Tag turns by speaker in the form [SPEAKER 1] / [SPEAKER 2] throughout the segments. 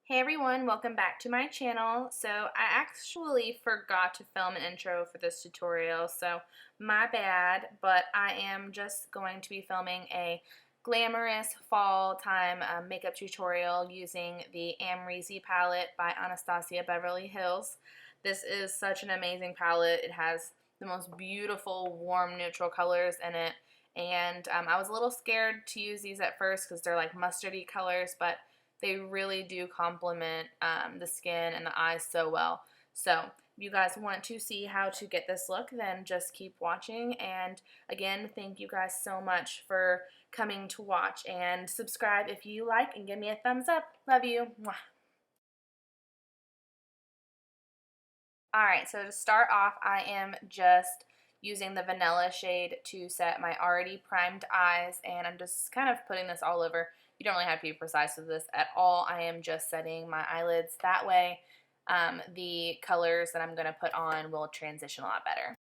[SPEAKER 1] Hey everyone, welcome back to my channel. So I actually forgot to film an intro for this tutorial, so my bad, but I am just going to be filming a glamorous fall time makeup tutorial using the Amrezy palette by Anastasia Beverly Hills. This is such an amazing palette. It has the most beautiful warm neutral colors in it, and I was a little scared to use these at first because they're like mustardy colors, but they really do complement the skin and the eyes so well. So if you guys want to see how to get this look, then just keep watching. And again, thank you guys so much for coming to watch, and subscribe if you like and give me a thumbs up. Love you. Mwah. Alright, so to start off, I am just using the vanilla shade to set my already primed eyes, and I'm just kind of putting this all over. You don't really have to be precise with this at all. I am just setting my eyelids that way. The colors that I'm going to put on will transition a lot better.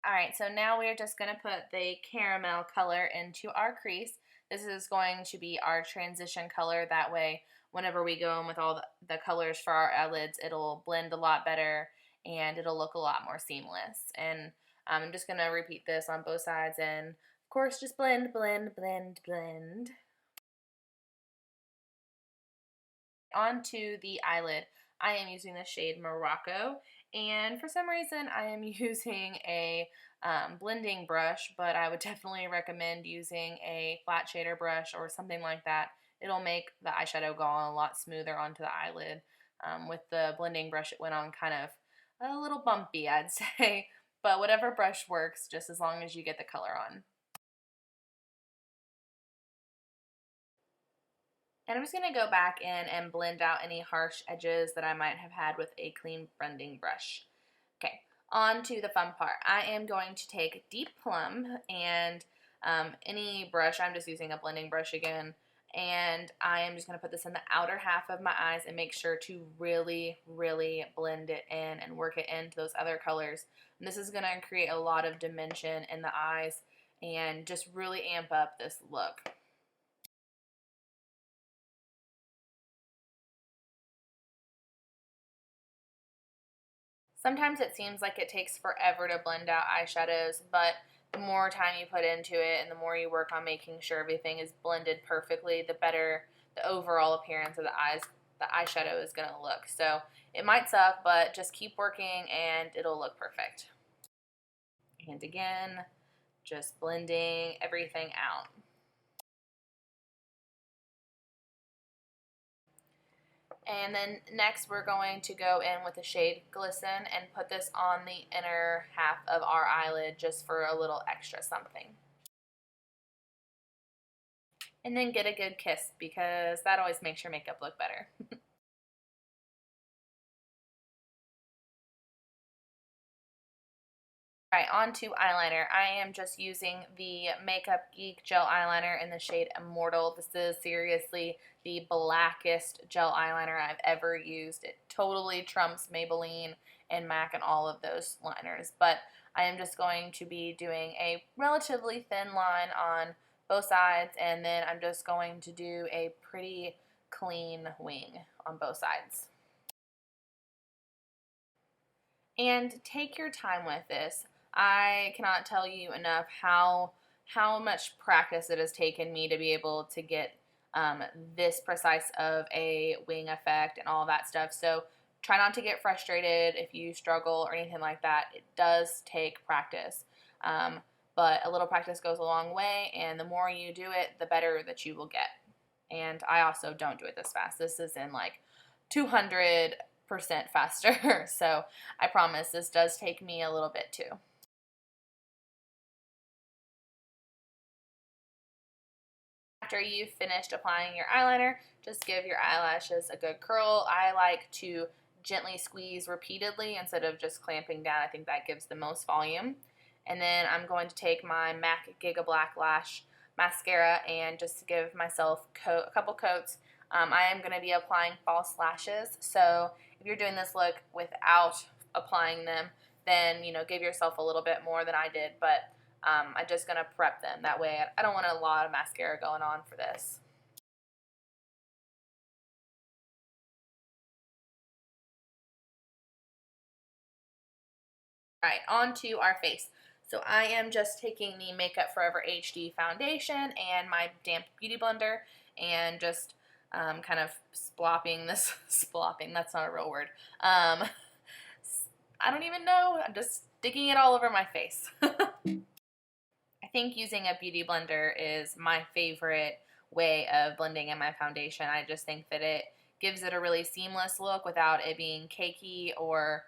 [SPEAKER 1] Alright, so now we're just going to put the caramel color into our crease. This is going to be our transition color. That way, whenever we go in with all the colors for our eyelids, it'll blend a lot better and it'll look a lot more seamless. And I'm just going to repeat this on both sides, and of course just blend, blend, blend, blend. Onto the eyelid, I am using the shade Morocco, and for some reason I am using a blending brush, but I would definitely recommend using a flat shader brush or something like that. It'll make the eyeshadow go on a lot smoother onto the eyelid. With the blending brush, it went on kind of a little bumpy, I'd say, but whatever brush works, just as long as you get the color on. And I'm just going to go back in and blend out any harsh edges that I might have had with a clean blending brush. Okay, on to the fun part. I am going to take Deep Plum and any brush. I'm just using a blending brush again. And I am just going to put this in the outer half of my eyes and make sure to really, really blend it in and work it into those other colors. And this is going to create a lot of dimension in the eyes and just really amp up this look. Sometimes it seems like it takes forever to blend out eyeshadows, but the more time you put into it and the more you work on making sure everything is blended perfectly, the better the overall appearance of the eyeshadow is going to look. So it might suck, but just keep working and it'll look perfect. And again, just blending everything out. And then next we're going to go in with the shade Glisten and put this on the inner half of our eyelid just for a little extra something. And then get a good kiss, because that always makes your makeup look better. Alright, on to eyeliner. I am just using the Makeup Geek gel eyeliner in the shade Immortal. This is seriously the blackest gel eyeliner I've ever used. It totally trumps Maybelline and MAC and all of those liners. But I am just going to be doing a relatively thin line on both sides, and then I'm just going to do a pretty clean wing on both sides. And take your time with this. I cannot tell you enough how much practice it has taken me to be able to get this precise of a wing effect and all that stuff. So try not to get frustrated if you struggle or anything like that. It does take practice. But a little practice goes a long way, and the more you do it, the better that you will get. And I also don't do it this fast. This is in like 200% faster. So I promise this does take me a little bit too. After you've finished applying your eyeliner, just give your eyelashes a good curl. I like to gently squeeze repeatedly instead of just clamping down. I think that gives the most volume. And then I'm going to take my MAC Giga Black Lash mascara and just give myself a couple coats. I am going to be applying false lashes, so if you're doing this look without applying them, then give yourself a little bit more than I did, but I'm just going to prep them. That way I don't want a lot of mascara going on for this. Right, onto our face. So I am just taking the Makeup Forever HD foundation and my damp beauty blender and just kind of splopping this, splopping, that's not a real word. I don't even know, I'm just sticking it all over my face. I think using a beauty blender is my favorite way of blending in my foundation. I just think that it gives it a really seamless look without it being cakey or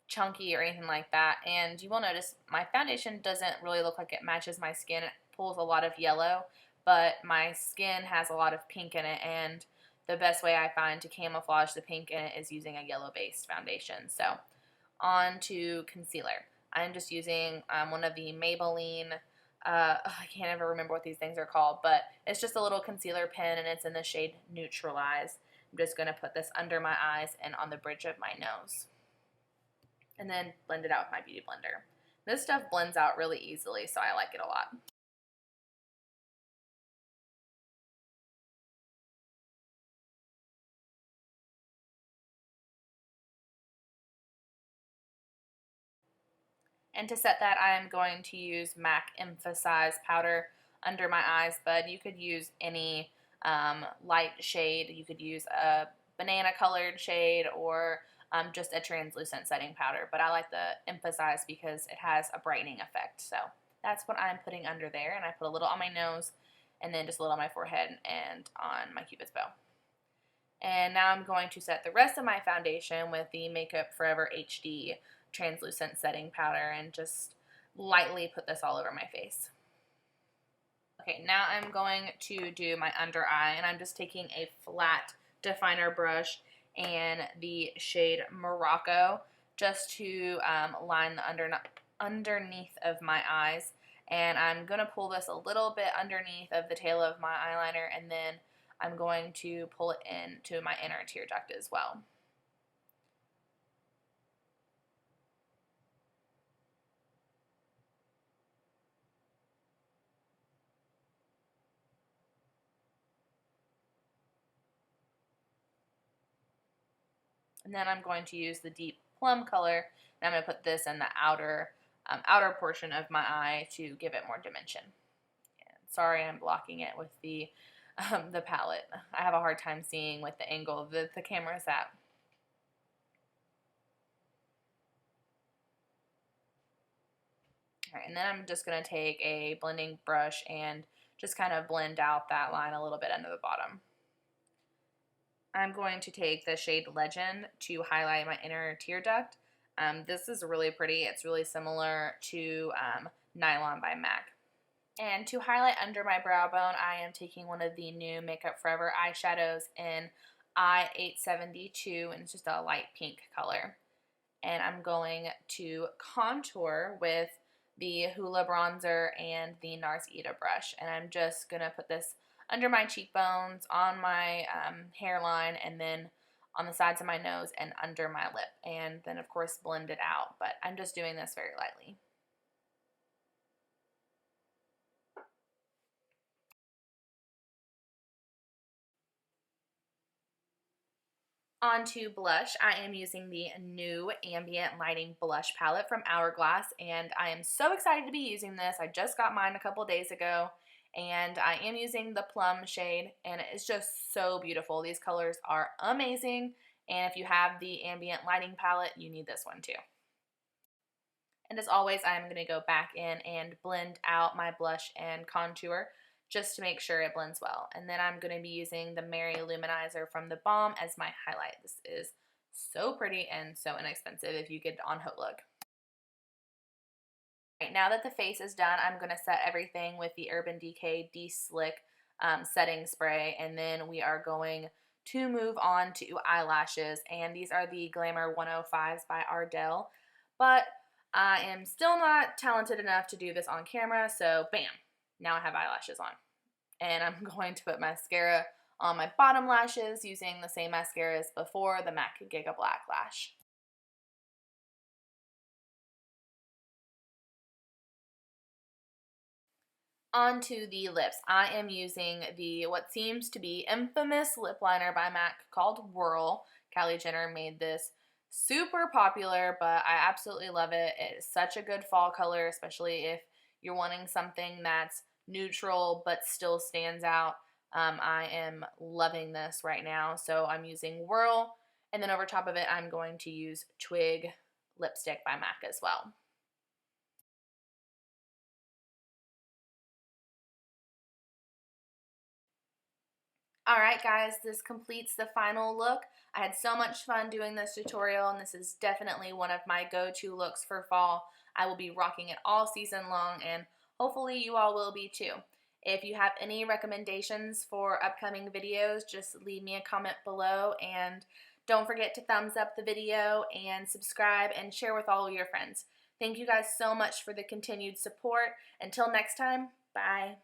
[SPEAKER 1] chunky or anything like that. And you will notice my foundation doesn't really look like it matches my skin. It pulls a lot of yellow, but my skin has a lot of pink in it, and the best way I find to camouflage the pink in it is using a yellow based foundation. So on to concealer. I'm just using one of the Maybelline, I can't ever remember what these things are called, but it's just a little concealer pen and it's in the shade Neutralize. I'm just going to put this under my eyes and on the bridge of my nose, and then blend it out with my beauty blender. This stuff blends out really easily, so I like it a lot. And to set that, I'm going to use MAC Emphasize powder under my eyes, but you could use any light shade. You could use a banana colored shade or just a translucent setting powder, but I like the Emphasize because it has a brightening effect. So that's what I'm putting under there, and I put a little on my nose and then just a little on my forehead and on my Cupid's bow. And now I'm going to set the rest of my foundation with the Makeup Forever HD translucent setting powder and just lightly put this all over my face. Okay, now I'm going to do my under eye, and I'm just taking a flat definer brush and the shade Morocco just to line the underneath of my eyes. And I'm going to pull this a little bit underneath of the tail of my eyeliner, and then I'm going to pull it into my inner tear duct as well. And then I'm going to use the deep plum color, and I'm going to put this in the outer portion of my eye to give it more dimension. And sorry, I'm blocking it with the palette. I have a hard time seeing with the angle that the camera is at. All right, and then I'm just going to take a blending brush and just kind of blend out that line a little bit under the bottom. I'm going to take the shade Legend to highlight my inner tear duct. This is really pretty. It's really similar to Nylon by MAC. And to highlight under my brow bone, I am taking one of the new Makeup Forever eyeshadows in I-872, and it's just a light pink color. And I'm going to contour with the Hoola bronzer and the Nars ITA brush. And I'm just going to put this under my cheekbones, on my hairline, and then on the sides of my nose and under my lip. And then, of course, blend it out. But I'm just doing this very lightly. Onto blush, I am using the new Ambient Lighting Blush Palette from Hourglass, and I am so excited to be using this. I just got mine a couple days ago, and I am using the plum shade, and it's just so beautiful. These colors are amazing, and if you have the Ambient Lighting Palette, you need this one too. And as always, I'm going to go back in and blend out my blush and contour just to make sure it blends well. And then I'm going to be using the Mary-Lou Manizer from theBalm as my highlight. This is so pretty and so inexpensive if you get it on Hoola. Right, now that the face is done, I'm going to set everything with the Urban Decay Deslick setting spray, and then we are going to move on to eyelashes, and these are the Glamour 105s by Ardell, but I am still not talented enough to do this on camera, so bam, now I have eyelashes on. And I'm going to put mascara on my bottom lashes using the same mascara as before, the MAC Giga Black Lash. Onto the lips. I am using the what seems to be infamous lip liner by MAC called Whirl. Kylie Jenner made this super popular, but I absolutely love it. It is such a good fall color, especially if you're wanting something that's neutral but still stands out. I am loving this right now. So I'm using Whirl, and then over top of it, I'm going to use Twig lipstick by MAC as well. Alright guys, this completes the final look. I had so much fun doing this tutorial, and this is definitely one of my go-to looks for fall. I will be rocking it all season long, and hopefully you all will be too. If you have any recommendations for upcoming videos, just leave me a comment below, and don't forget to thumbs up the video and subscribe and share with all of your friends. Thank you guys so much for the continued support. Until next time, bye.